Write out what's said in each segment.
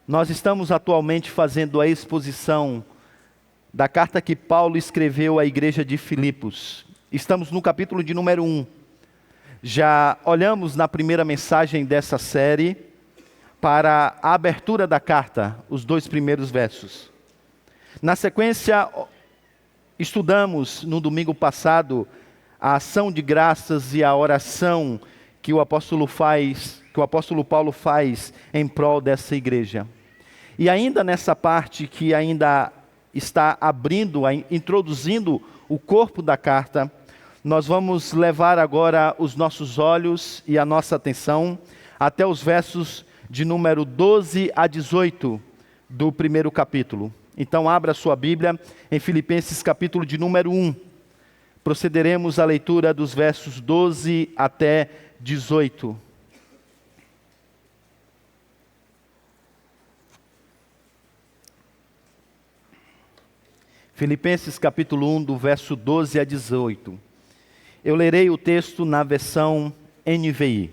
Nós estamos atualmente fazendo a exposição da carta que Paulo escreveu à igreja de Filipos. Estamos no capítulo de número 1. Já olhamos na primeira mensagem dessa série para a abertura da carta, os 2 primeiros versos. Na sequência, estudamos no domingo passado a ação de graças e a oração que o apóstolo Paulo faz em prol dessa igreja. E ainda nessa parte que ainda está introduzindo o corpo da carta, nós vamos levar agora os nossos olhos e a nossa atenção até os versos de número 12 a 18 do primeiro capítulo. Então abra sua Bíblia em Filipenses capítulo de número 1. Procederemos à leitura dos versos 12 até 18. Filipenses capítulo 1, do verso 12 a 18. Eu lerei o texto na versão NVI.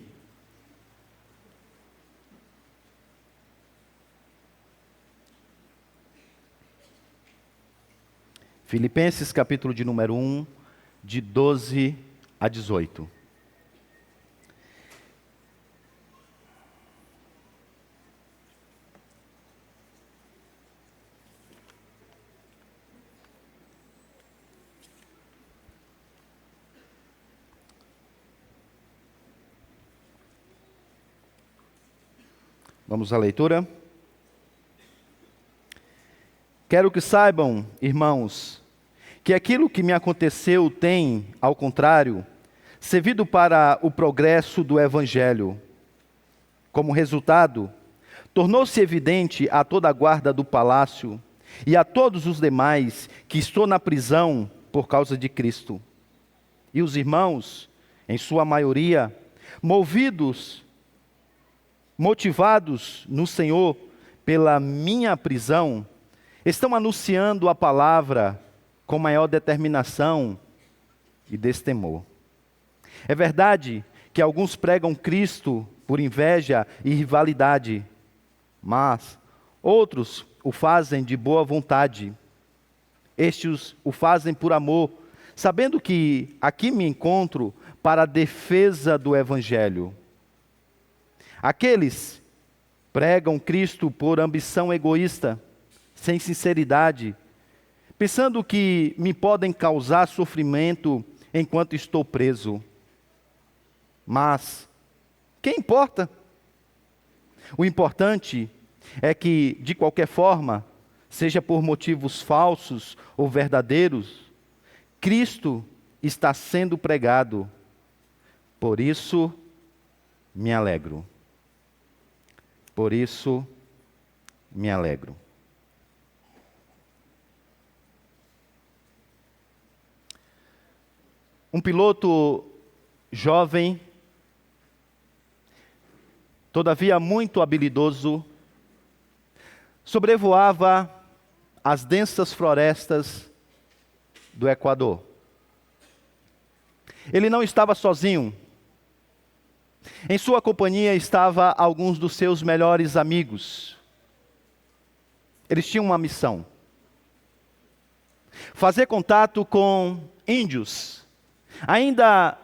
Filipenses capítulo de número 1, de 12 a 18. Vamos à leitura? Quero que saibam, irmãos, que aquilo que me aconteceu tem, ao contrário, servido para o progresso do Evangelho. Como resultado, tornou-se evidente a toda a guarda do palácio e a todos os demais que estou na prisão por causa de Cristo. E os irmãos, em sua maioria, motivados no Senhor pela minha prisão, estão anunciando a palavra com maior determinação e destemor. É verdade que alguns pregam Cristo por inveja e rivalidade, mas outros o fazem de boa vontade. Estes o fazem por amor, sabendo que aqui me encontro para a defesa do Evangelho. Aqueles pregam Cristo por ambição egoísta, sem sinceridade, pensando que me podem causar sofrimento enquanto estou preso. Mas, quem importa? O importante é que, de qualquer forma, seja por motivos falsos ou verdadeiros, Cristo está sendo pregado. Por isso, me alegro. Por isso, me alegro. Um piloto jovem, todavia muito habilidoso, sobrevoava as densas florestas do Equador. Ele não estava sozinho. Em sua companhia estava alguns dos seus melhores amigos. Eles tinham uma missão: fazer contato com índios ainda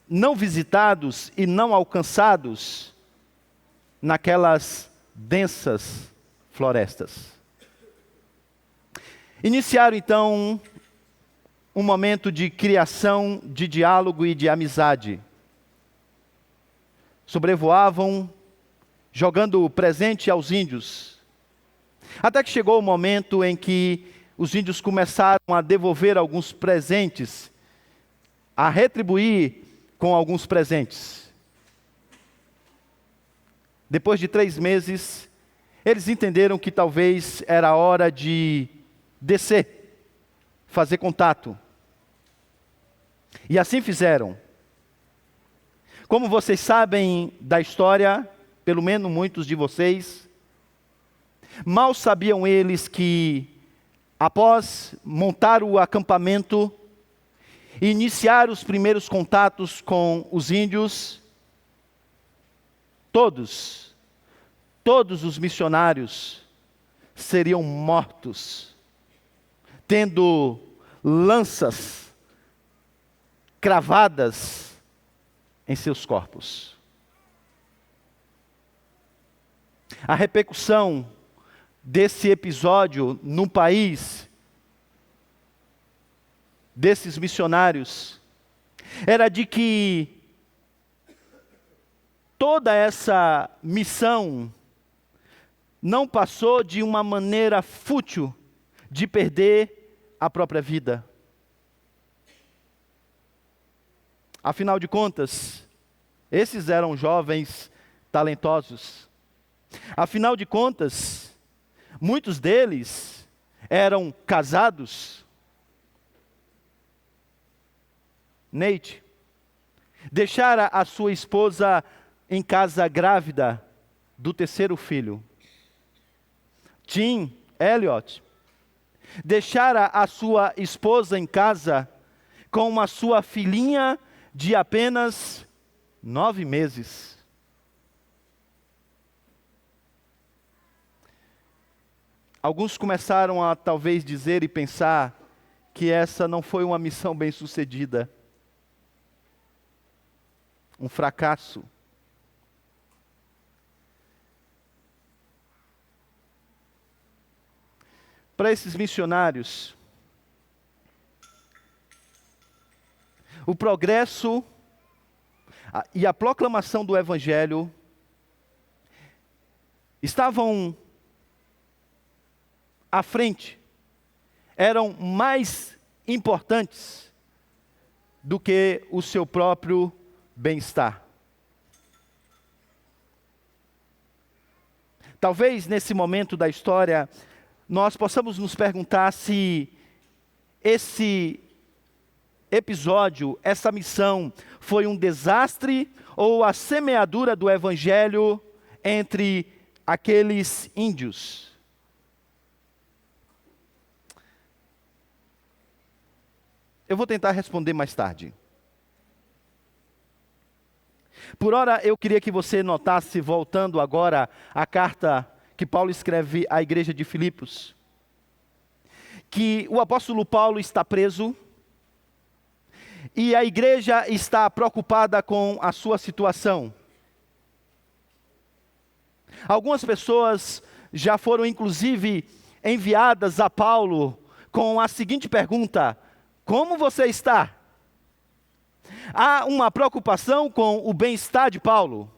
não visitados e não alcançados naquelas densas florestas. Iniciaram então um momento de criação, de diálogo e de amizade. Sobrevoavam, jogando presente aos índios, até que chegou o momento em que os índios começaram a devolver alguns presentes, a retribuir com alguns presentes. Depois de 3 meses, eles entenderam que talvez era hora de descer, fazer contato. E assim fizeram. Como vocês sabem da história, pelo menos muitos de vocês, mal sabiam eles que, após montar o acampamento, e iniciar os primeiros contatos com os índios, todos todos os missionários seriam mortos, tendo lanças cravadas em seus corpos. A repercussão desse episódio no país, desses missionários, era de que toda essa missão não passou de uma maneira fútil de perder a própria vida. Afinal de contas, esses eram jovens talentosos. Afinal de contas, muitos deles eram casados. Nate deixara a sua esposa em casa grávida do terceiro filho. Tim Elliot deixara a sua esposa em casa com a sua filhinha de apenas 9 meses. Alguns começaram a talvez dizer e pensar que essa não foi uma missão bem-sucedida. Um fracasso. Para esses missionários, o progresso e a proclamação do Evangelho estavam à frente, eram mais importantes do que o seu próprio bem-estar. Talvez nesse momento da história nós possamos nos perguntar se esse episódio, essa missão, foi um desastre ou a semeadura do Evangelho entre aqueles índios. Eu vou tentar responder mais tarde. Por ora, eu queria que você notasse, voltando agora à carta que Paulo escreve à igreja de Filipos, que o apóstolo Paulo está preso e a igreja está preocupada com a sua situação. Algumas pessoas já foram inclusive enviadas a Paulo com a seguinte pergunta: como você está? Há uma preocupação com o bem-estar de Paulo.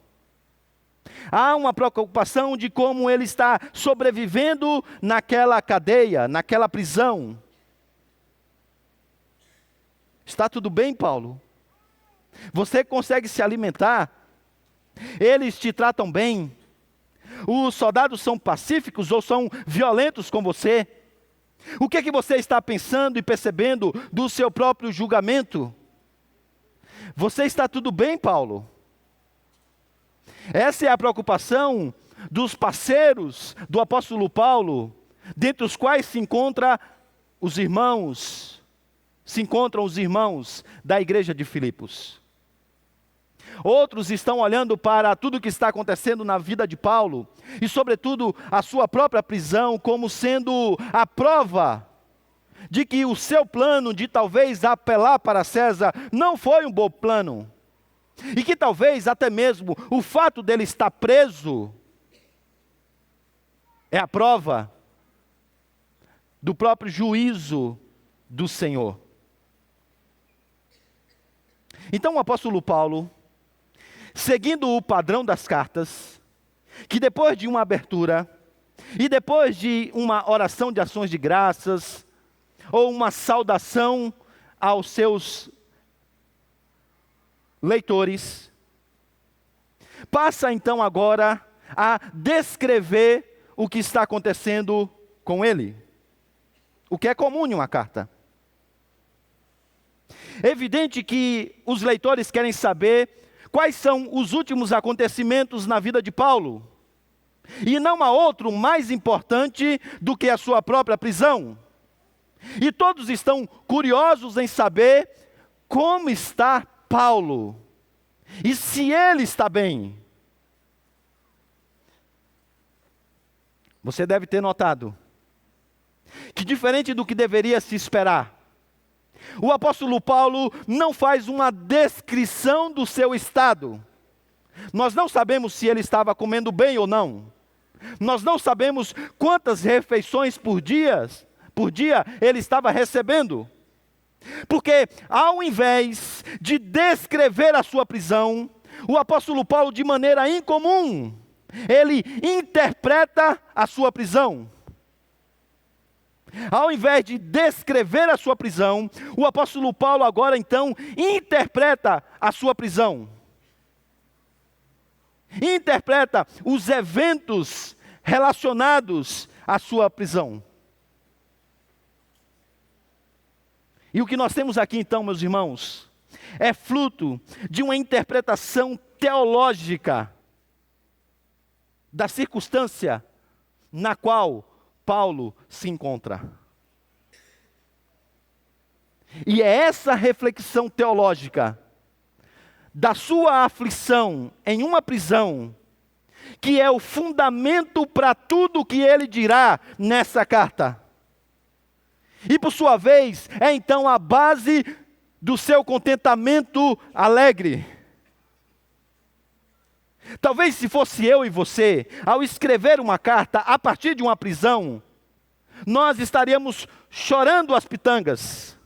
Há uma preocupação de como ele está sobrevivendo naquela cadeia, naquela prisão. Está tudo bem, Paulo? Você consegue se alimentar? Eles te tratam bem? Os soldados são pacíficos ou são violentos com você? O que é que você está pensando e percebendo do seu próprio julgamento? Você está tudo bem, Paulo? Essa é a preocupação dos parceiros do apóstolo Paulo, dentre os quais se encontram os irmãos da igreja de Filipos. Outros estão olhando para tudo o que está acontecendo na vida de Paulo, e sobretudo a sua própria prisão, como sendo a prova de que o seu plano de talvez apelar para César não foi um bom plano. E que talvez até mesmo o fato dele estar preso é a prova do próprio juízo do Senhor. Então o apóstolo Paulo, seguindo o padrão das cartas, que depois de uma abertura, e depois de uma oração de ações de graças, ou uma saudação aos seus leitores, passa então agora a descrever o que está acontecendo com ele, o que é comum em uma carta. É evidente que os leitores querem saber quais são os últimos acontecimentos na vida de Paulo, e não há outro mais importante do que a sua própria prisão. E todos estão curiosos em saber como está Paulo, e se ele está bem. Você deve ter notado que, diferente do que deveria se esperar, o apóstolo Paulo não faz uma descrição do seu estado. Nós não sabemos se ele estava comendo bem ou não. Nós não sabemos quantas refeições por dia ele estava recebendo. Porque ao invés de descrever a sua prisão, o apóstolo Paulo, de maneira incomum, ele interpreta a sua prisão. Ao invés de descrever a sua prisão, o apóstolo Paulo agora então interpreta a sua prisão. Interpreta os eventos relacionados à sua prisão. E o que nós temos aqui então, meus irmãos, é fruto de uma interpretação teológica da circunstância na qual Paulo se encontra. E é essa reflexão teológica da sua aflição em uma prisão que é o fundamento para tudo o que ele dirá nessa carta. E por sua vez, é então a base do seu contentamento alegre. Talvez se fosse eu e você, ao escrever uma carta a partir de uma prisão, nós estaríamos chorando as pitangas,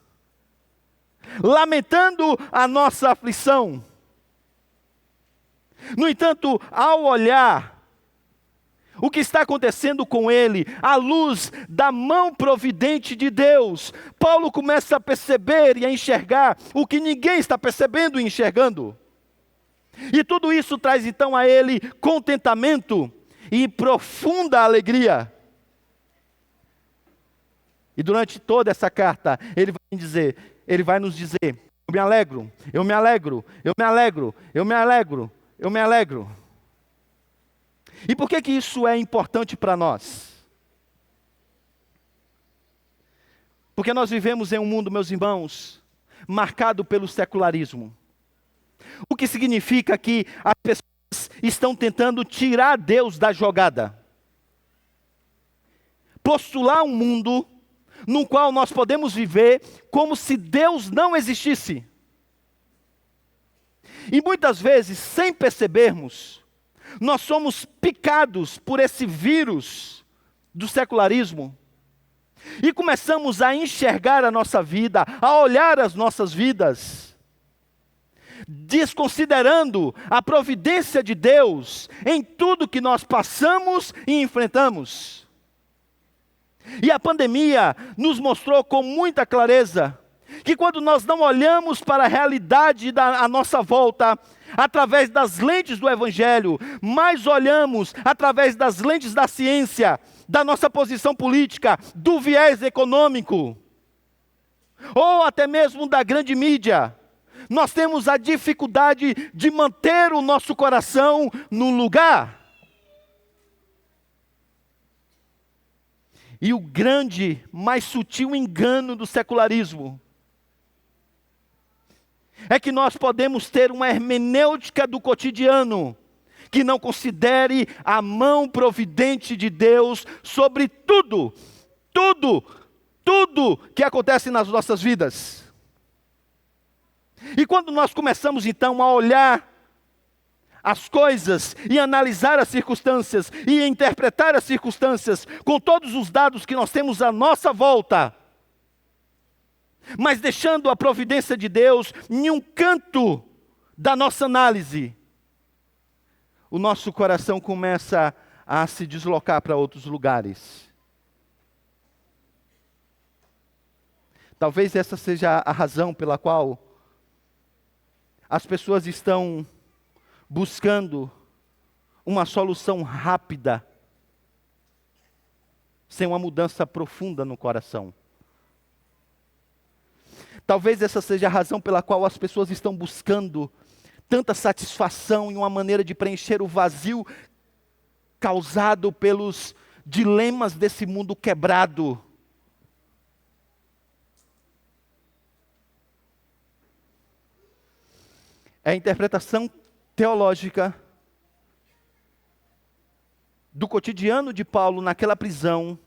lamentando a nossa aflição. No entanto, ao olhar o que está acontecendo com ele, à luz da mão providente de Deus, Paulo começa a perceber e a enxergar o que ninguém está percebendo e enxergando. E tudo isso traz então a ele contentamento e profunda alegria. E durante toda essa carta, ele vai nos dizer, eu me alegro, eu me alegro, eu me alegro, eu me alegro, eu me alegro. E por que isso é importante para nós? Porque nós vivemos em um mundo, meus irmãos, marcado pelo secularismo. O que significa que as pessoas estão tentando tirar Deus da jogada. Postular um mundo no qual nós podemos viver como se Deus não existisse. E muitas vezes, sem percebermos, nós somos picados por esse vírus do secularismo e começamos a enxergar a nossa vida, a olhar as nossas vidas, desconsiderando a providência de Deus em tudo que nós passamos e enfrentamos. E a pandemia nos mostrou com muita clareza que quando nós não olhamos para a realidade à nossa volta, através das lentes do Evangelho, mas olhamos através das lentes da ciência, da nossa posição política, do viés econômico, ou até mesmo da grande mídia, nós temos a dificuldade de manter o nosso coração no lugar. E o grande, mais sutil engano do secularismo é que nós podemos ter uma hermenêutica do cotidiano que não considere a mão providente de Deus sobre tudo que acontece nas nossas vidas. E quando nós começamos então a olhar as coisas e analisar as circunstâncias e interpretar as circunstâncias com todos os dados que nós temos à nossa volta, mas deixando a providência de Deus em um canto da nossa análise, o nosso coração começa a se deslocar para outros lugares. Talvez essa seja a razão pela qual as pessoas estão buscando uma solução rápida, sem uma mudança profunda no coração. Talvez essa seja a razão pela qual as pessoas estão buscando tanta satisfação em uma maneira de preencher o vazio causado pelos dilemas desse mundo quebrado. É a interpretação teológica do cotidiano de Paulo naquela prisão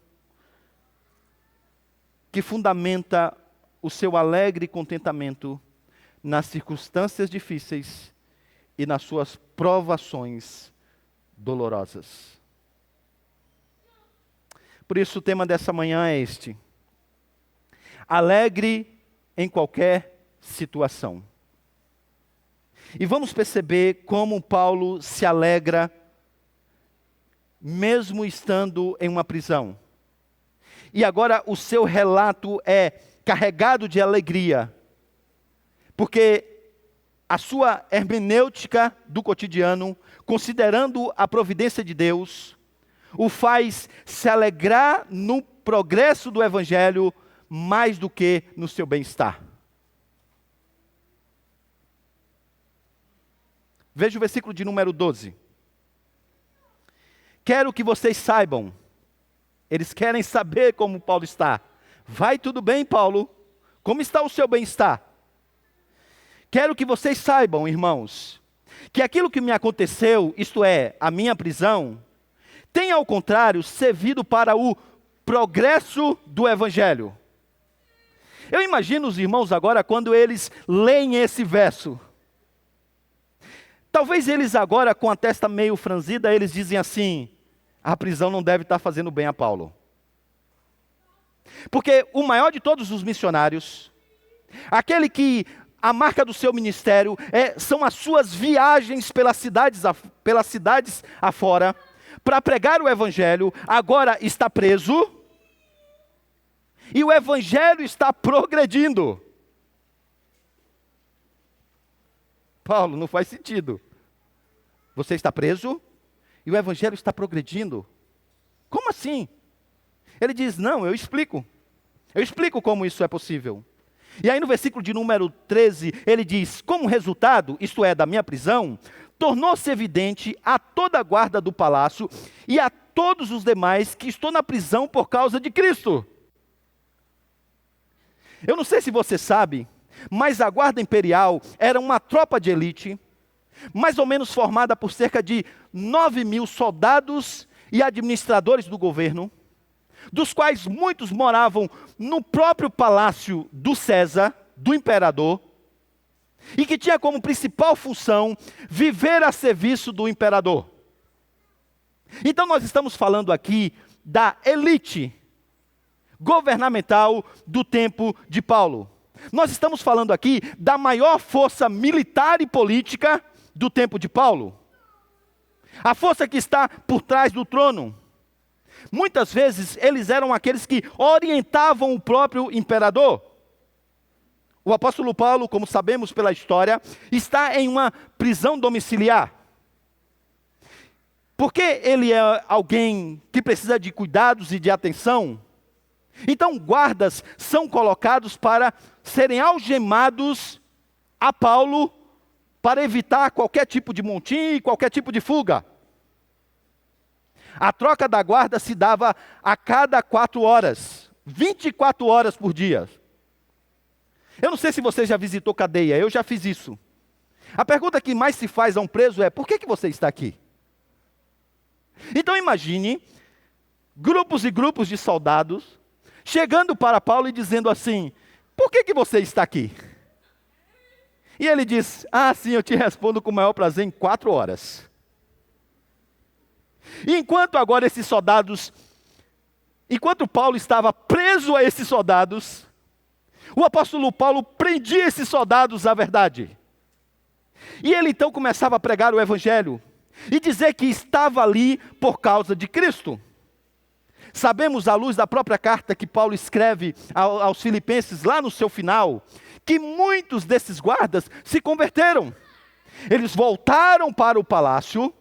que fundamenta o seu alegre contentamento nas circunstâncias difíceis e nas suas provações dolorosas. Por isso o tema dessa manhã é este: alegre em qualquer situação. E vamos perceber como Paulo se alegra mesmo estando em uma prisão. E agora o seu relato é carregado de alegria, porque a sua hermenêutica do cotidiano, considerando a providência de Deus, o faz se alegrar no progresso do Evangelho mais do que no seu bem-estar. Veja o versículo de número 12. Quero que vocês saibam, eles querem saber como Paulo está. Vai tudo bem, Paulo? Como está o seu bem-estar? Quero que vocês saibam, irmãos, que aquilo que me aconteceu, isto é, a minha prisão, tem ao contrário servido para o progresso do Evangelho. Eu imagino os irmãos agora quando eles leem esse verso. Talvez eles agora, com a testa meio franzida, eles dizem assim: a prisão não deve estar fazendo bem a Paulo. Porque o maior de todos os missionários, aquele que a marca do seu ministério são as suas viagens pelas cidades afora, para pregar o Evangelho, agora está preso, e o Evangelho está progredindo. Paulo, não faz sentido. Você está preso e o Evangelho está progredindo. Como assim? Ele diz, não, eu explico. Eu explico como isso é possível. E aí no versículo de número 13, ele diz, como resultado, isto é, da minha prisão, tornou-se evidente a toda a guarda do palácio e a todos os demais que estou na prisão por causa de Cristo. Eu não sei se você sabe, mas a guarda imperial era uma tropa de elite, mais ou menos formada por cerca de 9.000 soldados e administradores do governo, dos quais muitos moravam no próprio palácio do César, do imperador, e que tinha como principal função viver a serviço do imperador. Então nós estamos falando aqui da elite governamental do tempo de Paulo. Nós estamos falando aqui da maior força militar e política do tempo de Paulo. A força que está por trás do trono. Muitas vezes eles eram aqueles que orientavam o próprio imperador. O apóstolo Paulo, como sabemos pela história, está em uma prisão domiciliar. Porque ele é alguém que precisa de cuidados e de atenção, então guardas são colocados para serem algemados a Paulo para evitar qualquer tipo de motim e qualquer tipo de fuga. A troca da guarda se dava a cada 4 horas, 24 horas por dia. Eu não sei se você já visitou cadeia, eu já fiz isso. A pergunta que mais se faz a um preso é, por que você está aqui? Então imagine, grupos e grupos de soldados, chegando para Paulo e dizendo assim, por que você está aqui? E ele diz, sim, eu te respondo com o maior prazer em 4 horas. E enquanto Paulo estava preso a esses soldados, o apóstolo Paulo prendia esses soldados à verdade. E ele então começava a pregar o Evangelho e dizer que estava ali por causa de Cristo. Sabemos, à luz da própria carta que Paulo escreve aos Filipenses, lá no seu final, que muitos desses guardas se converteram. Eles voltaram para o palácio,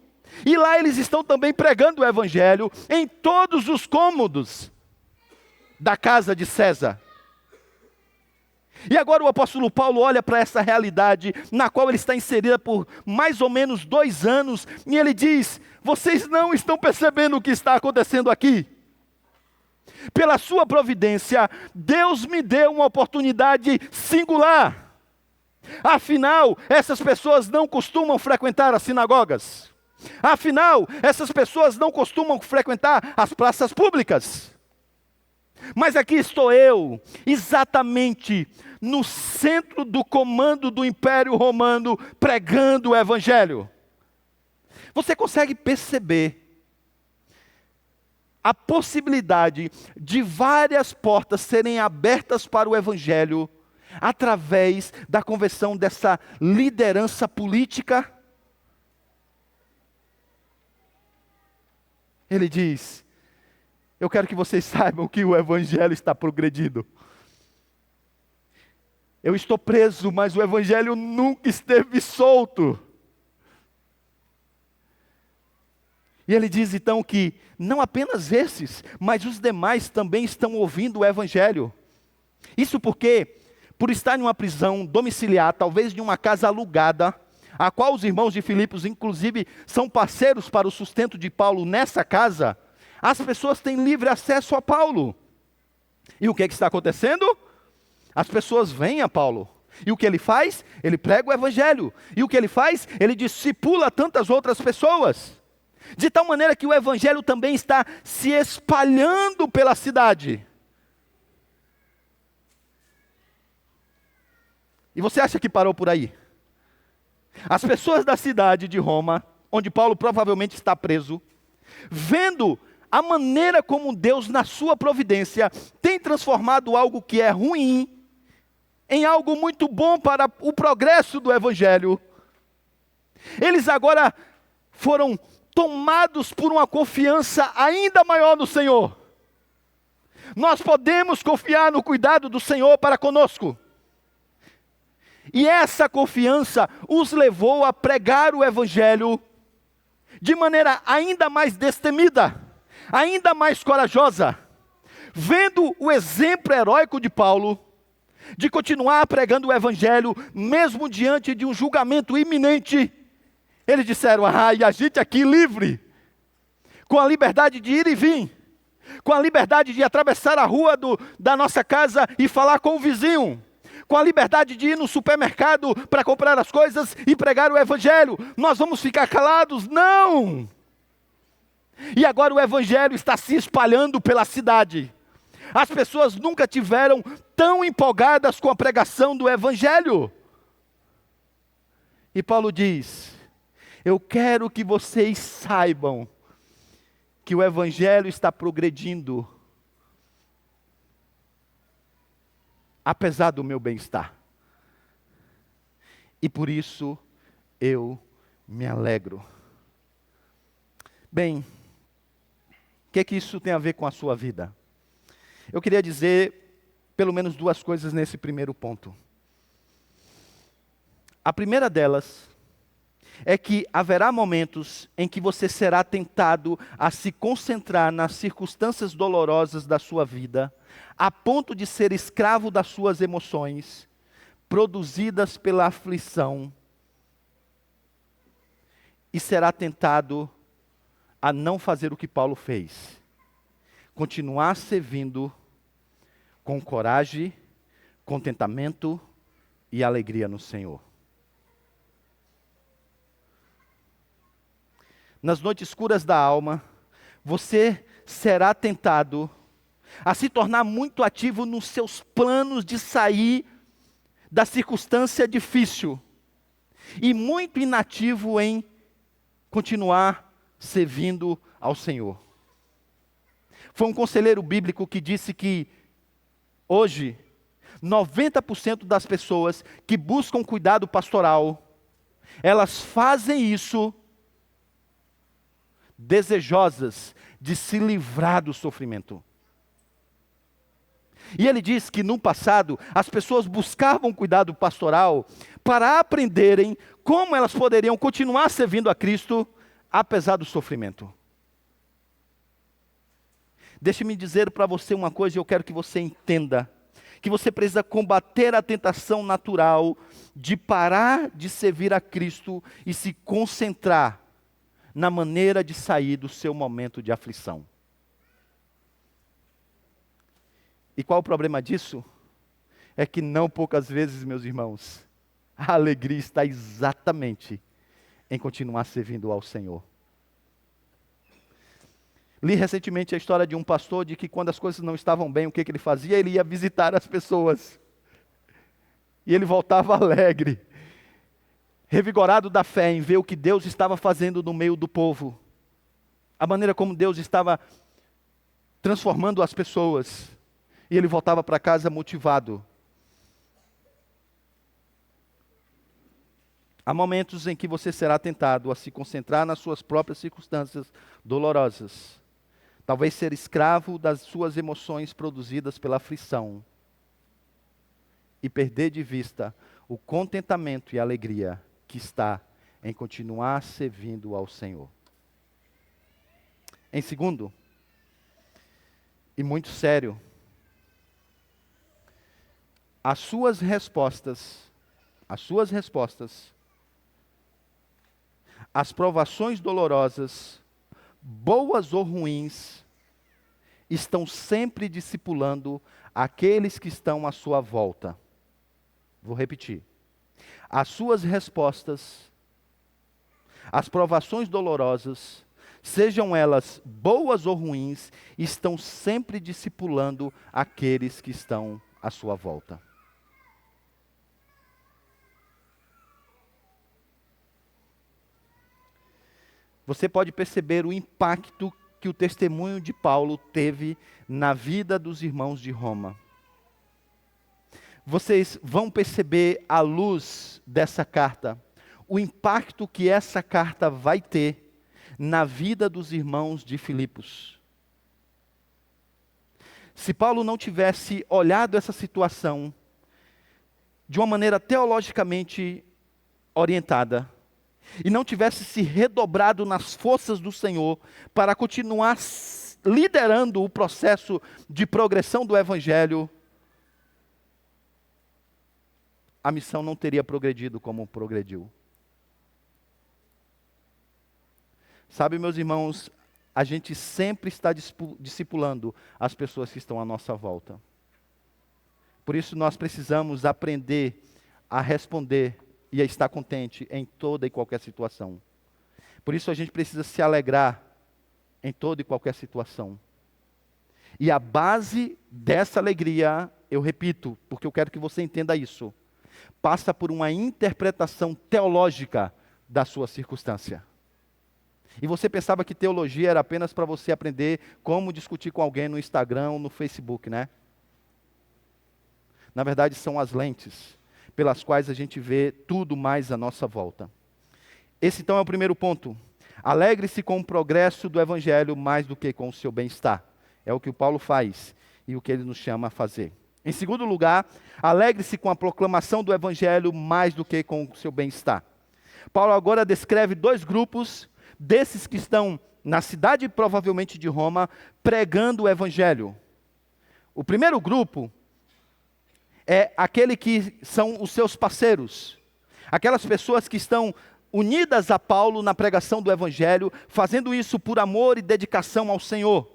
e lá eles estão também pregando o Evangelho em todos os cômodos da casa de César. E agora o apóstolo Paulo olha para essa realidade, na qual ele está inserida por mais ou menos 2 anos, e ele diz, vocês não estão percebendo o que está acontecendo aqui. Pela sua providência, Deus me deu uma oportunidade singular. Afinal, essas pessoas não costumam frequentar as sinagogas. Afinal, essas pessoas não costumam frequentar as praças públicas. Mas aqui estou eu, exatamente no centro do comando do Império Romano, pregando o Evangelho. Você consegue perceber a possibilidade de várias portas serem abertas para o Evangelho através da conversão dessa liderança política? Ele diz: eu quero que vocês saibam que o Evangelho está progredindo. Eu estou preso, mas o Evangelho nunca esteve solto. E ele diz então que não apenas esses, mas os demais também estão ouvindo o Evangelho. Isso porque, por estar em uma prisão domiciliar, talvez de uma casa alugada, a qual os irmãos de Filipos, inclusive, são parceiros para o sustento de Paulo nessa casa, as pessoas têm livre acesso a Paulo. E o que está acontecendo? As pessoas vêm a Paulo. E o que ele faz? Ele prega o Evangelho. E o que ele faz? Ele discipula tantas outras pessoas. De tal maneira que o Evangelho também está se espalhando pela cidade. E você acha que parou por aí? As pessoas da cidade de Roma, onde Paulo provavelmente está preso, vendo a maneira como Deus, na sua providência, tem transformado algo que é ruim em algo muito bom para o progresso do Evangelho, eles agora foram tomados por uma confiança ainda maior no Senhor. Nós podemos confiar no cuidado do Senhor para conosco. E essa confiança os levou a pregar o Evangelho de maneira ainda mais destemida, ainda mais corajosa, vendo o exemplo heróico de Paulo, de continuar pregando o Evangelho, mesmo diante de um julgamento iminente. Eles disseram: e a gente aqui livre, com a liberdade de ir e vir, com a liberdade de atravessar a rua da nossa casa e falar com o vizinho, com a liberdade de ir no supermercado para comprar as coisas e pregar o Evangelho, nós vamos ficar calados? Não! E agora o Evangelho está se espalhando pela cidade. As pessoas nunca tiveram tão empolgadas com a pregação do Evangelho. E Paulo diz: eu quero que vocês saibam que o Evangelho está progredindo, apesar do meu bem-estar. E por isso eu me alegro. Bem, o que isso tem a ver com a sua vida? Eu queria dizer pelo menos duas coisas nesse primeiro ponto. A primeira delas é que haverá momentos em que você será tentado a se concentrar nas circunstâncias dolorosas da sua vida, a ponto de ser escravo das suas emoções, produzidas pela aflição, e será tentado a não fazer o que Paulo fez. Continuar servindo com coragem, contentamento e alegria no Senhor. Nas noites escuras da alma, você será tentado a se tornar muito ativo nos seus planos de sair da circunstância difícil e muito inativo em continuar servindo ao Senhor. Foi um conselheiro bíblico que disse que hoje 90% das pessoas que buscam cuidado pastoral, elas fazem isso desejosas de se livrar do sofrimento. E ele diz que no passado as pessoas buscavam cuidado pastoral para aprenderem como elas poderiam continuar servindo a Cristo apesar do sofrimento. Deixe-me dizer para você uma coisa, e eu quero que você entenda, que você precisa combater a tentação natural de parar de servir a Cristo e se concentrar na maneira de sair do seu momento de aflição. E qual o problema disso? É que não poucas vezes, meus irmãos, a alegria está exatamente em continuar servindo ao Senhor. Li recentemente a história de um pastor de que quando as coisas não estavam bem, o que ele fazia? Ele ia visitar as pessoas. E ele voltava alegre, revigorado da fé em ver o que Deus estava fazendo no meio do povo. A maneira como Deus estava transformando as pessoas. E ele voltava para casa motivado. Há momentos em que você será tentado a se concentrar nas suas próprias circunstâncias dolorosas. Talvez ser escravo das suas emoções produzidas pela aflição. E perder de vista o contentamento e a alegria que está em continuar servindo ao Senhor. Em segundo, e muito sério, as suas respostas, as provações dolorosas, boas ou ruins, estão sempre discipulando aqueles que estão à sua volta. Vou repetir. As suas respostas, as provações dolorosas, sejam elas boas ou ruins, estão sempre discipulando aqueles que estão à sua volta. Você pode perceber o impacto que o testemunho de Paulo teve na vida dos irmãos de Roma. Vocês vão perceber à luz dessa carta, o impacto que essa carta vai ter na vida dos irmãos de Filipos. Se Paulo não tivesse olhado essa situação de uma maneira teologicamente orientada, e não tivesse se redobrado nas forças do Senhor para continuar liderando o processo de progressão do Evangelho, a missão não teria progredido como progrediu. Sabe, meus irmãos, a gente sempre está discipulando as pessoas que estão à nossa volta. Por isso nós precisamos aprender a responder e a estar contente em toda e qualquer situação. Por isso a gente precisa se alegrar em toda e qualquer situação. E a base dessa alegria, eu repito, porque eu quero que você entenda isso, passa por uma interpretação teológica da sua circunstância. E você pensava que teologia era apenas para você aprender como discutir com alguém no Instagram ou no Facebook, né? Na verdade, são as lentes pelas quais a gente vê tudo mais à nossa volta. Esse então é o primeiro ponto. Alegre-se com o progresso do Evangelho mais do que com o seu bem-estar. É o que o Paulo faz e o que ele nos chama a fazer. Em segundo lugar, alegre-se com a proclamação do Evangelho mais do que com o seu bem-estar. Paulo agora descreve dois grupos desses que estão na cidade provavelmente de Roma pregando o Evangelho. O primeiro grupo é aquele que são os seus parceiros, aquelas pessoas que estão unidas a Paulo na pregação do Evangelho, fazendo isso por amor e dedicação ao Senhor.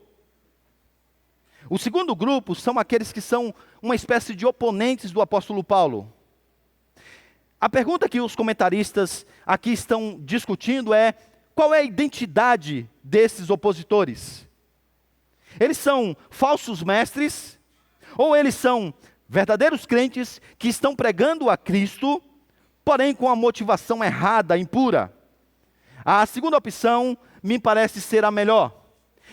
O segundo grupo são aqueles que são uma espécie de oponentes do apóstolo Paulo. A pergunta que os comentaristas aqui estão discutindo é: qual é a identidade desses opositores? Eles são falsos mestres ou eles são verdadeiros crentes que estão pregando a Cristo, porém com a motivação errada, impura? A segunda opção me parece ser a melhor.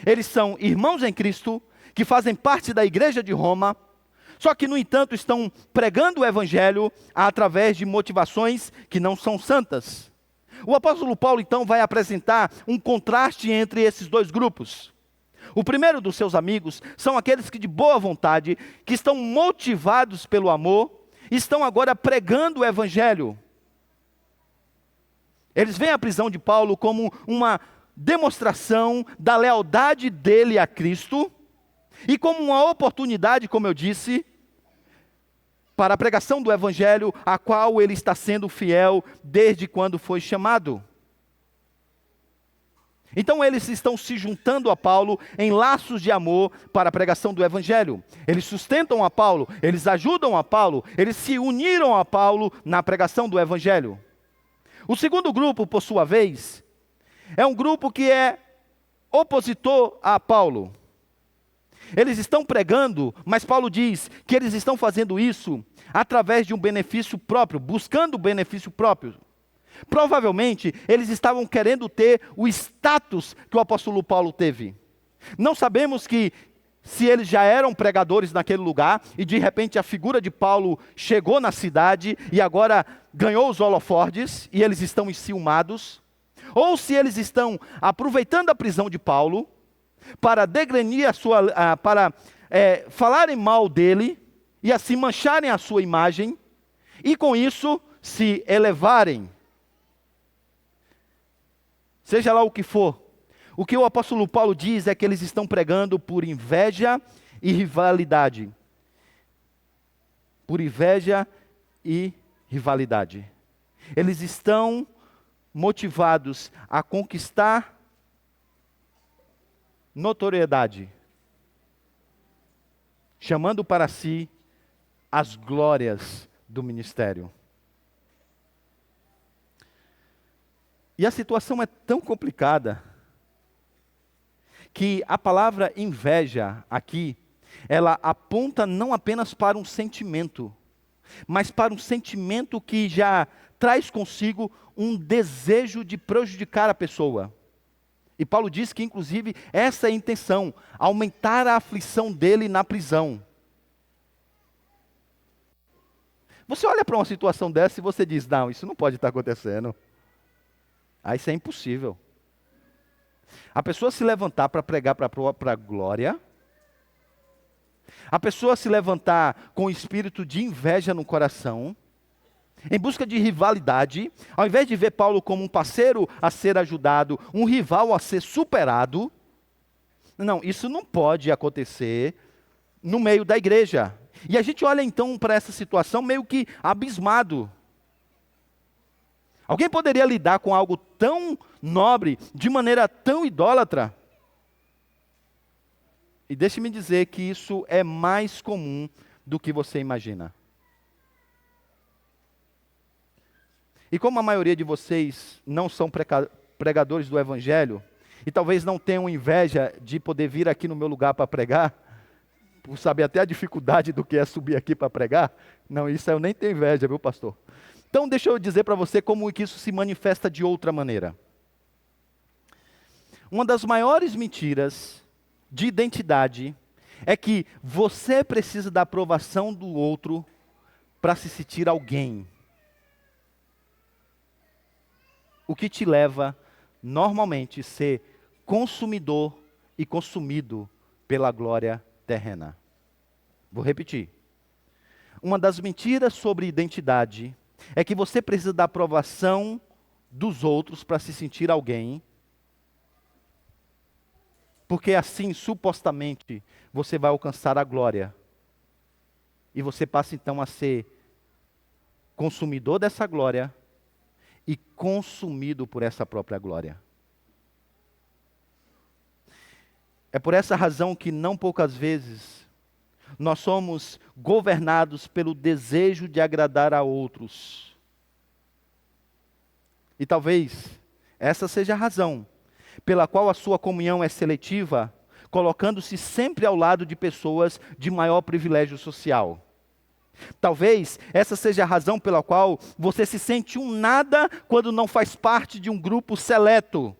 Eles são irmãos em Cristo, que fazem parte da igreja de Roma, só que, no entanto, estão pregando o Evangelho através de motivações que não são santas. O apóstolo Paulo, então, vai apresentar um contraste entre esses dois grupos. O primeiro dos seus amigos são aqueles que de boa vontade, que estão motivados pelo amor, estão agora pregando o Evangelho. Eles veem a prisão de Paulo como uma demonstração da lealdade dele a Cristo e como uma oportunidade, como eu disse, para a pregação do Evangelho, a qual ele está sendo fiel desde quando foi chamado. Então eles estão se juntando a Paulo em laços de amor para a pregação do Evangelho. Eles sustentam a Paulo, eles ajudam a Paulo, eles se uniram a Paulo na pregação do Evangelho. O segundo grupo, por sua vez, é um grupo que é opositor a Paulo. Eles estão pregando, mas Paulo diz que eles estão fazendo isso através de um benefício próprio, buscando o benefício próprio. Provavelmente, eles estavam querendo ter o status que o apóstolo Paulo teve. Não sabemos se eles já eram pregadores naquele lugar e de repente a figura de Paulo chegou na cidade e agora ganhou os holofortes e eles estão enciumados, ou se eles estão aproveitando a prisão de Paulo para degrenir falarem mal dele e assim mancharem a sua imagem e com isso se elevarem. Seja lá o que for, o que o apóstolo Paulo diz é que eles estão pregando por inveja e rivalidade. Por inveja e rivalidade. Eles estão motivados a conquistar notoriedade, chamando para si as glórias do ministério. E a situação é tão complicada que a palavra inveja aqui, ela aponta não apenas para um sentimento, mas para um sentimento que já traz consigo um desejo de prejudicar a pessoa. E Paulo diz que, inclusive, essa é a intenção, aumentar a aflição dele na prisão. Você olha para uma situação dessa e você diz, não, isso não pode estar acontecendo. Isso é impossível. A pessoa se levantar para pregar para a própria glória, a pessoa se levantar com o espírito de inveja no coração, em busca de rivalidade, ao invés de ver Paulo como um parceiro a ser ajudado, um rival a ser superado, não, isso não pode acontecer no meio da igreja. E a gente olha então para essa situação meio que abismado. Alguém poderia lidar com algo tão nobre, de maneira tão idólatra? E deixe-me dizer que isso é mais comum do que você imagina. E como a maioria de vocês não são pregadores do Evangelho, e talvez não tenham inveja de poder vir aqui no meu lugar para pregar, por saber até a dificuldade do que é subir aqui para pregar, não, isso eu nem tenho inveja, viu, pastor? Então deixa eu dizer para você como que isso se manifesta de outra maneira. Uma das maiores mentiras de identidade é que você precisa da aprovação do outro para se sentir alguém. O que te leva, normalmente, a ser consumidor e consumido pela glória terrena. Vou repetir. Uma das mentiras sobre identidade é que você precisa da aprovação dos outros para se sentir alguém, porque assim, supostamente, você vai alcançar a glória. E você passa então a ser consumidor dessa glória e consumido por essa própria glória. É por essa razão que não poucas vezes nós somos governados pelo desejo de agradar a outros. E talvez essa seja a razão pela qual a sua comunhão é seletiva, colocando-se sempre ao lado de pessoas de maior privilégio social. Talvez essa seja a razão pela qual você se sente um nada quando não faz parte de um grupo seleto.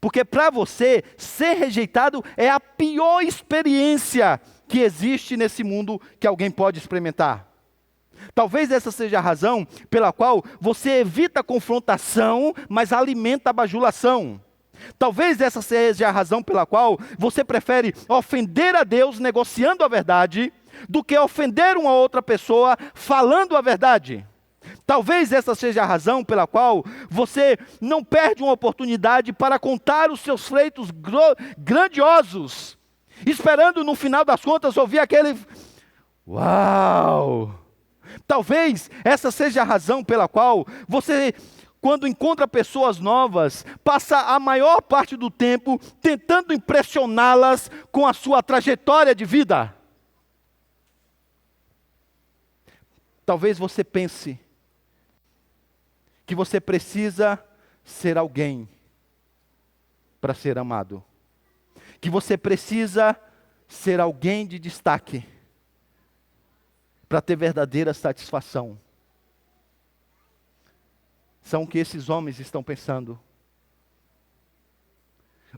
Porque para você, ser rejeitado é a pior experiência que existe nesse mundo que alguém pode experimentar. Talvez essa seja a razão pela qual você evita a confrontação, mas alimenta a bajulação. Talvez essa seja a razão pela qual você prefere ofender a Deus negociando a verdade, do que ofender uma outra pessoa falando a verdade. Talvez essa seja a razão pela qual você não perde uma oportunidade para contar os seus feitos grandiosos, esperando no final das contas ouvir aquele uau! Talvez essa seja a razão pela qual você, quando encontra pessoas novas, passa a maior parte do tempo tentando impressioná-las com a sua trajetória de vida. Talvez você pense que você precisa ser alguém para ser amado. que você precisa ser alguém de destaque para ter verdadeira satisfação. São o que esses homens estão pensando.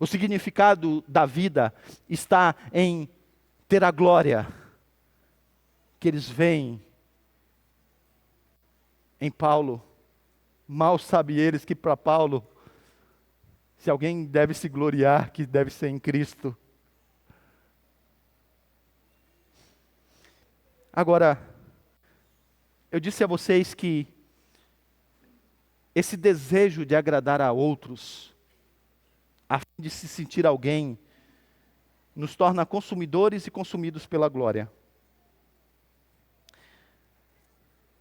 O significado da vida está em ter a glória que eles veem em Paulo. Mal sabe eles que para Paulo, se alguém deve se gloriar, que deve ser em Cristo. Agora, eu disse a vocês que esse desejo de agradar a outros, a fim de se sentir alguém, nos torna consumidores e consumidos pela glória.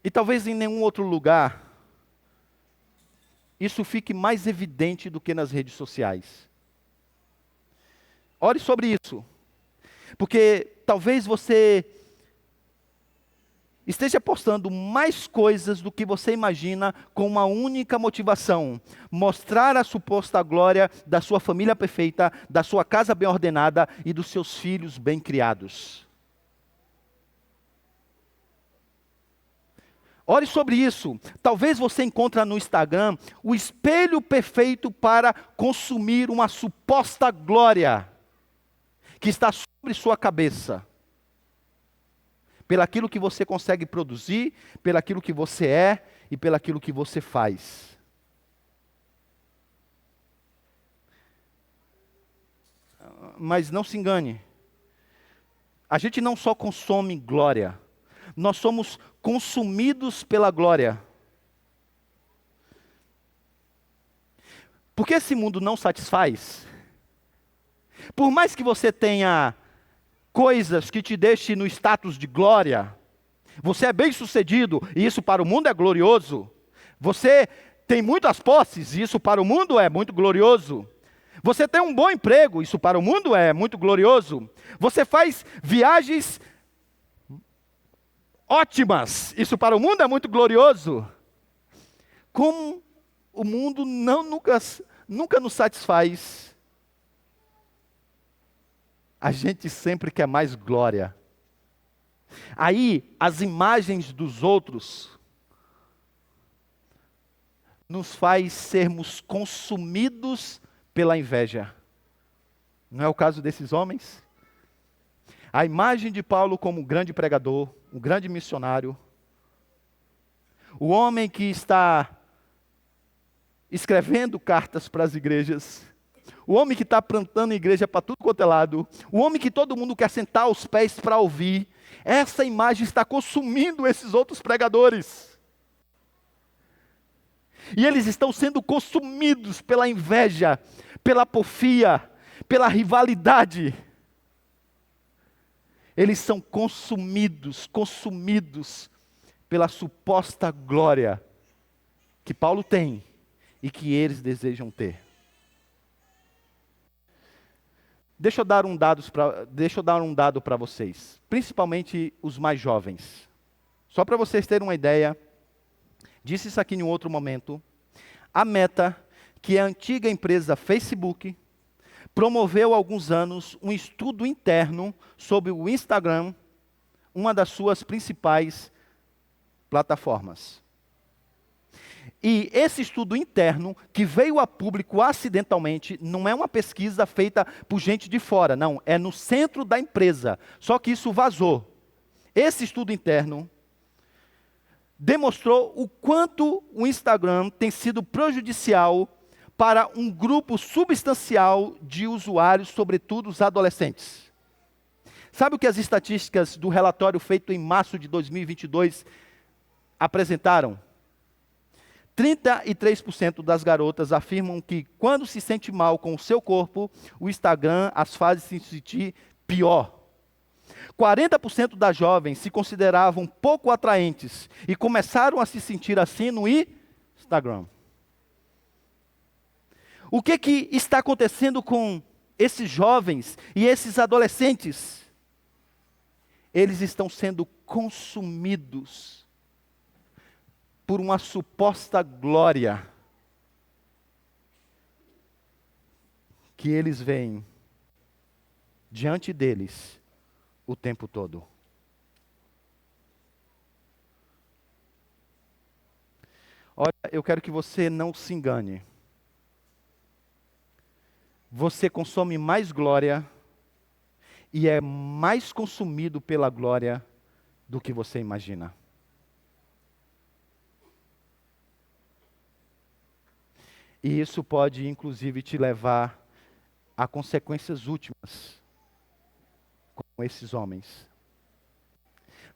E talvez em nenhum outro lugar isso fique mais evidente do que nas redes sociais. Ore sobre isso, porque talvez você esteja postando mais coisas do que você imagina com uma única motivação: mostrar a suposta glória da sua família perfeita, da sua casa bem ordenada e dos seus filhos bem criados. Ore sobre isso. Talvez você encontre no Instagram o espelho perfeito para consumir uma suposta glória que está sobre sua cabeça. Pelaquilo que você consegue produzir, pelaquilo que você é e pelaquilo que você faz. Mas não se engane. A gente não só consome glória, nós somos consumidos pela glória. Porque esse mundo não satisfaz. Por mais que você tenha coisas que te deixem no status de glória, você é bem sucedido e isso para o mundo é glorioso. Você tem muitas posses e isso para o mundo é muito glorioso. Você tem um bom emprego, isso para o mundo é muito glorioso. Você faz viagens ótimas, isso para o mundo é muito glorioso. Como o mundo nunca nos satisfaz, a gente sempre quer mais glória. Aí, as imagens dos outros nos faz sermos consumidos pela inveja. Não é o caso desses homens? A imagem de Paulo como um grande pregador, um grande missionário, o homem que está escrevendo cartas para as igrejas, o homem que está plantando igreja para tudo quanto é lado, o homem que todo mundo quer sentar aos pés para ouvir, essa imagem está consumindo esses outros pregadores. E eles estão sendo consumidos pela inveja, pela porfia, pela rivalidade. Eles são consumidos pela suposta glória que Paulo tem e que eles desejam ter. Deixa eu dar um dado para vocês, principalmente os mais jovens. Só para vocês terem uma ideia, disse isso aqui em um outro momento. A Meta, que é a antiga empresa Facebook, promoveu há alguns anos um estudo interno sobre o Instagram, uma das suas principais plataformas. E esse estudo interno, que veio a público acidentalmente, não é uma pesquisa feita por gente de fora, não, é no centro da empresa, só que isso vazou. Esse estudo interno demonstrou o quanto o Instagram tem sido prejudicial para um grupo substancial de usuários, sobretudo os adolescentes. Sabe o que as estatísticas do relatório feito em março de 2022 apresentaram? 33% das garotas afirmam que quando se sente mal com o seu corpo, o Instagram as faz se sentir pior. 40% das jovens se consideravam pouco atraentes e começaram a se sentir assim no Instagram. O que está acontecendo com esses jovens e esses adolescentes? Eles estão sendo consumidos por uma suposta glória que eles veem diante deles o tempo todo. Olha, eu quero que você não se engane. Você consome mais glória e é mais consumido pela glória do que você imagina. E isso pode, inclusive, te levar a consequências últimas, como esses homens.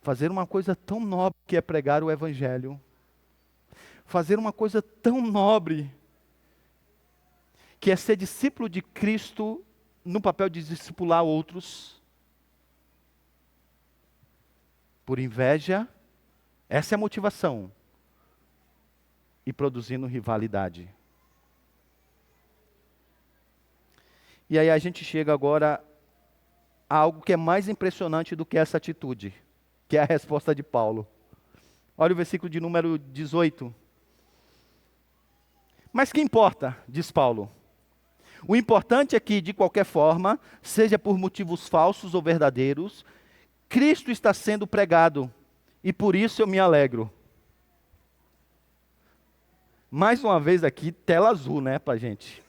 Fazer uma coisa tão nobre que é pregar o Evangelho. Fazer uma coisa tão nobre que é ser discípulo de Cristo no papel de discipular outros. Por inveja, essa é a motivação. E produzindo rivalidade. E aí a gente chega agora a algo que é mais impressionante do que essa atitude, que é a resposta de Paulo. Olha o versículo de número 18. Mas que importa, diz Paulo. O importante é que, de qualquer forma, seja por motivos falsos ou verdadeiros, Cristo está sendo pregado, e por isso eu me alegro. Mais uma vez aqui, tela azul, né, pra gente.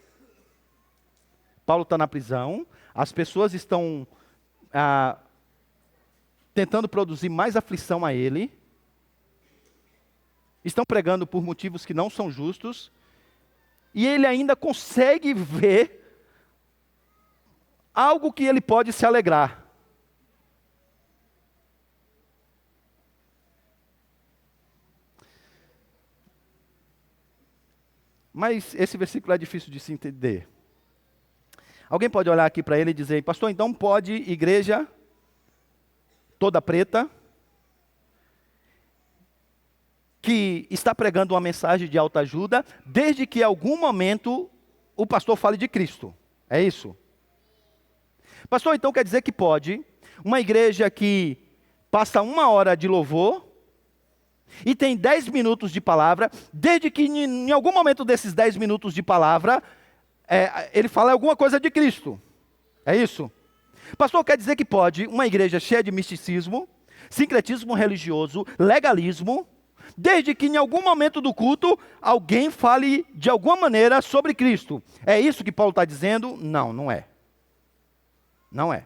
Paulo está na prisão, as pessoas estão tentando produzir mais aflição a ele, estão pregando por motivos que não são justos, e ele ainda consegue ver algo que ele pode se alegrar. Mas esse versículo é difícil de se entender. Alguém pode olhar aqui para ele e dizer, pastor, então pode igreja toda preta, que está pregando uma mensagem de autoajuda, desde que em algum momento o pastor fale de Cristo. É isso? Pastor, então quer dizer que pode uma igreja que passa 1 hora de louvor e tem 10 minutos de palavra, desde que em algum momento desses 10 minutos de palavra, ele fala alguma coisa de Cristo. É isso? Pastor, quer dizer que pode uma igreja cheia de misticismo, sincretismo religioso, legalismo, desde que em algum momento do culto, alguém fale de alguma maneira sobre Cristo. É isso que Paulo está dizendo? Não, não é. Não é.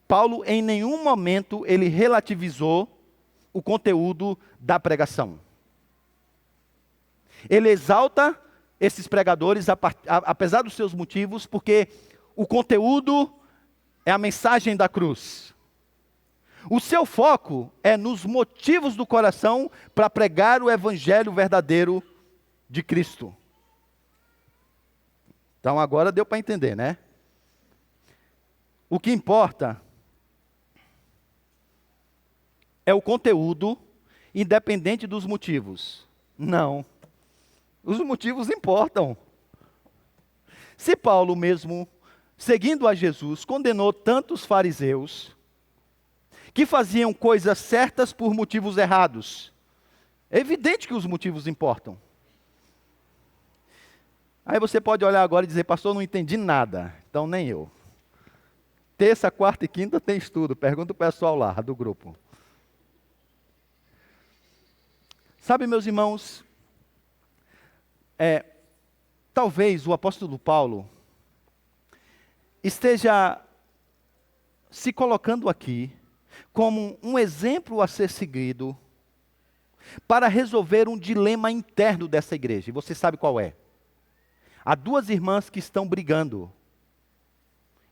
Paulo, em nenhum momento, ele relativizou o conteúdo da pregação. Ele exalta esses pregadores, apesar dos seus motivos, porque o conteúdo é a mensagem da cruz. O seu foco é nos motivos do coração para pregar o evangelho verdadeiro de Cristo. Então agora deu para entender, né? O que importa é o conteúdo, independente dos motivos. Não. Os motivos importam. Se Paulo mesmo, seguindo a Jesus, condenou tantos fariseus que faziam coisas certas por motivos errados, é evidente que os motivos importam. Aí você pode olhar agora e dizer, pastor, não entendi nada. Então nem eu. Terça, quarta e quinta tem estudo. Pergunta o pessoal lá do grupo. Sabe, meus irmãos, talvez o apóstolo Paulo esteja se colocando aqui como um exemplo a ser seguido para resolver um dilema interno dessa igreja. E você sabe qual é? Há 2 irmãs que estão brigando.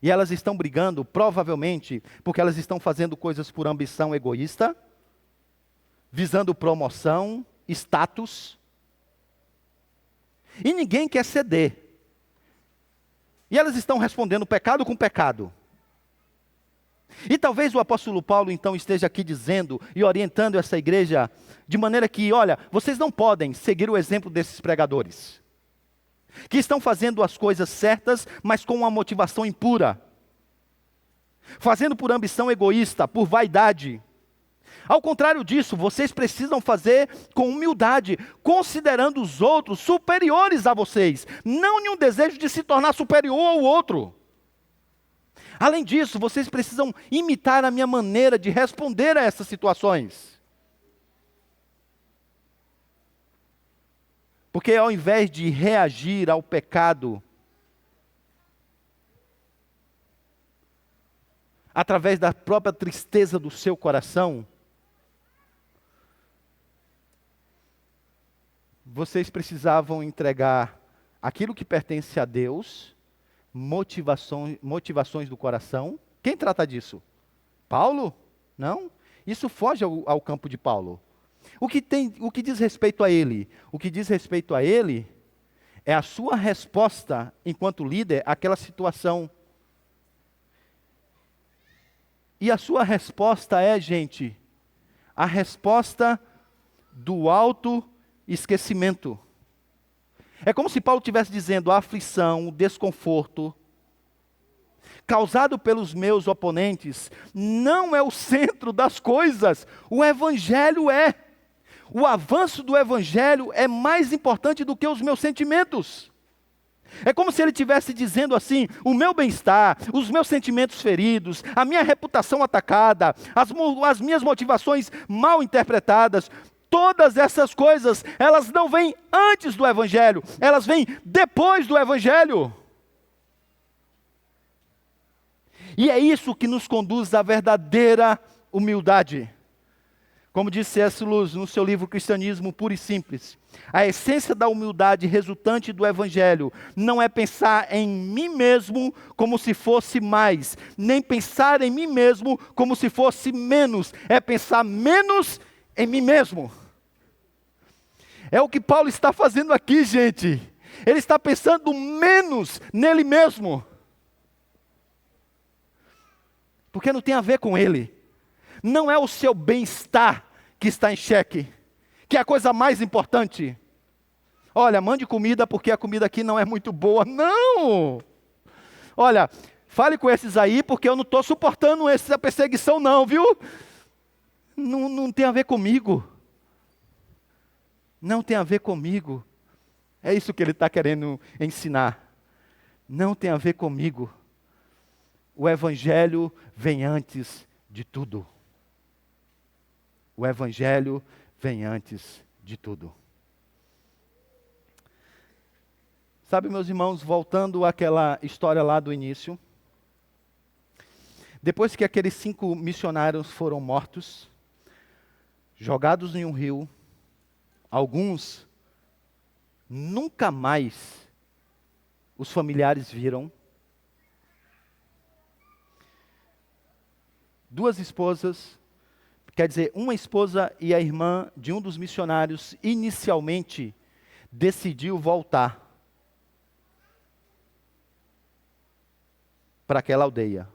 E elas estão brigando provavelmente porque elas estão fazendo coisas por ambição egoísta, visando promoção, status. E ninguém quer ceder. E elas estão respondendo pecado com pecado. E talvez o apóstolo Paulo então esteja aqui dizendo e orientando essa igreja de maneira que, olha, vocês não podem seguir o exemplo desses pregadores, que estão fazendo as coisas certas, mas com uma motivação impura, fazendo por ambição egoísta, por vaidade. Ao contrário disso, vocês precisam fazer com humildade, considerando os outros superiores a vocês, não em um desejo de se tornar superior ao outro. Além disso, vocês precisam imitar a minha maneira de responder a essas situações. Porque ao invés de reagir ao pecado através da própria tristeza do seu coração, vocês precisavam entregar aquilo que pertence a Deus, motivações do coração. Quem trata disso? Paulo? Não. Isso foge ao campo de Paulo. O que diz respeito a ele? O que diz respeito a ele é a sua resposta enquanto líder àquela situação. E a sua resposta é, gente, a resposta do autoesquecimento. É como se Paulo estivesse dizendo: a aflição, o desconforto causado pelos meus oponentes não é o centro das coisas, o Evangelho é. O avanço do Evangelho é mais importante do que os meus sentimentos. É como se ele estivesse dizendo assim: o meu bem-estar, os meus sentimentos feridos, a minha reputação atacada, as minhas motivações mal interpretadas, todas essas coisas, elas não vêm antes do Evangelho, elas vêm depois do Evangelho. E é isso que nos conduz à verdadeira humildade. Como disse C.S. Lewis no seu livro Cristianismo Puro e Simples, a essência da humildade resultante do Evangelho não é pensar em mim mesmo como se fosse mais, nem pensar em mim mesmo como se fosse menos, é pensar menos em mim mesmo. É o que Paulo está fazendo aqui, gente. Ele está pensando menos nele mesmo. Porque não tem a ver com ele. Não é o seu bem-estar que está em xeque, que é a coisa mais importante. Olha, mande comida porque a comida aqui não é muito boa. Não! Olha, fale com esses aí porque eu não estou suportando essa perseguição não, viu? Não tem a ver comigo. Não tem a ver comigo. É isso que ele está querendo ensinar. Não tem a ver comigo. O Evangelho vem antes de tudo. O Evangelho vem antes de tudo. Sabe, meus irmãos, voltando àquela história lá do início, depois que aqueles 5 missionários foram mortos, jogados em um rio, alguns nunca mais os familiares viram. 2 esposas, quer dizer, uma esposa e a irmã de um dos missionários, inicialmente decidiu voltar para aquela aldeia.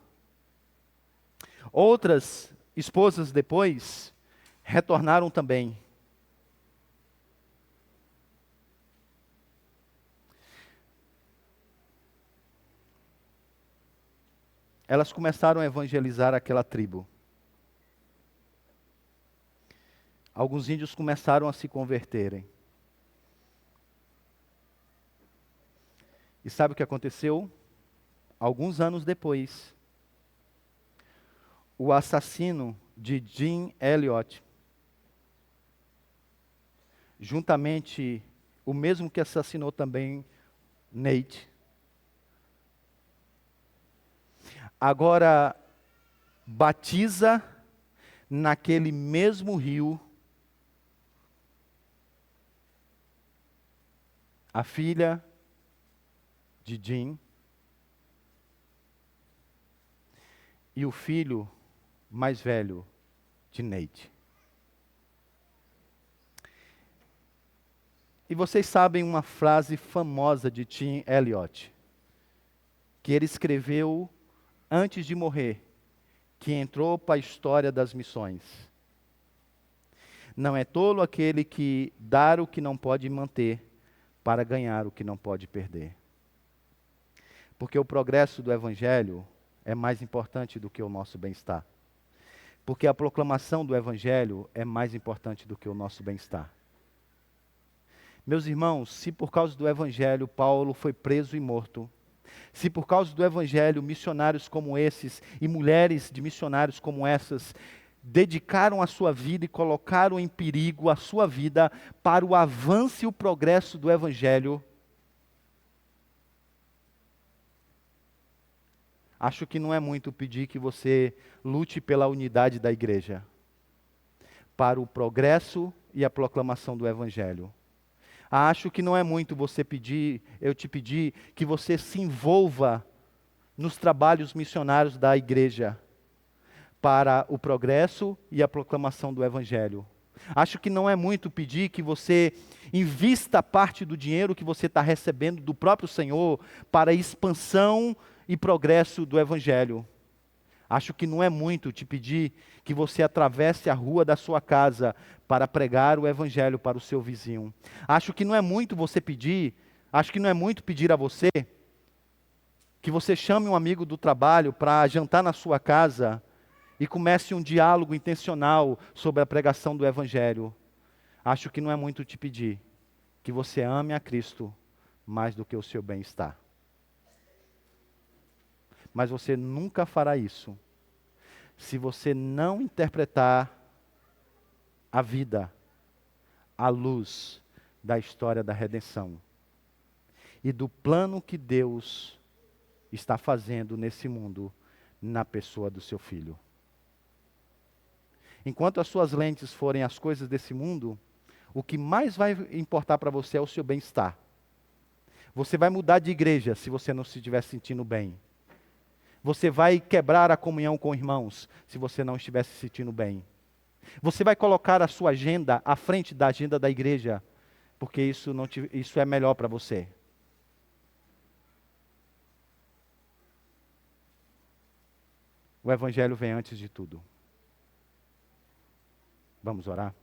Outras esposas depois retornaram também. Elas começaram a evangelizar aquela tribo. Alguns índios começaram a se converterem. E sabe o que aconteceu? Alguns anos depois, o assassino de Jim Elliot, juntamente o mesmo que assassinou também Nate, agora batiza naquele mesmo rio a filha de Jim e o filho mais velho de Nate. E vocês sabem uma frase famosa de Jim Elliot, que ele escreveu antes de morrer, que entrou para a história das missões. Não é tolo aquele que dá o que não pode manter para ganhar o que não pode perder. Porque o progresso do Evangelho é mais importante do que o nosso bem-estar. Porque a proclamação do Evangelho é mais importante do que o nosso bem-estar. Meus irmãos, se por causa do Evangelho Paulo foi preso e morto, Se por causa do Evangelho, missionários como esses e mulheres de missionários como essas dedicaram a sua vida e colocaram em perigo a sua vida para o avanço e o progresso do Evangelho, acho que não é muito pedir que você lute pela unidade da igreja, para o progresso e a proclamação do Evangelho. Acho que não é muito eu te pedir que você se envolva nos trabalhos missionários da igreja para o progresso e a proclamação do Evangelho. Acho que não é muito pedir que você invista parte do dinheiro que você está recebendo do próprio Senhor para a expansão e progresso do Evangelho. Acho que não é muito te pedir que você atravesse a rua da sua casa para pregar o Evangelho para o seu vizinho. Acho que não é muito pedir a você que você chame um amigo do trabalho para jantar na sua casa e comece um diálogo intencional sobre a pregação do Evangelho. Acho que não é muito te pedir que você ame a Cristo mais do que o seu bem-estar. Mas você nunca fará isso se você não interpretar a vida à luz da história da redenção e do plano que Deus está fazendo nesse mundo na pessoa do seu Filho. Enquanto as suas lentes forem as coisas desse mundo, o que mais vai importar para você é o seu bem-estar. Você vai mudar de igreja se você não se estiver sentindo bem. Você vai quebrar a comunhão com irmãos se você não estiver se sentindo bem. Você vai colocar a sua agenda à frente da agenda da igreja, porque isso é melhor para você. O Evangelho vem antes de tudo. Vamos orar?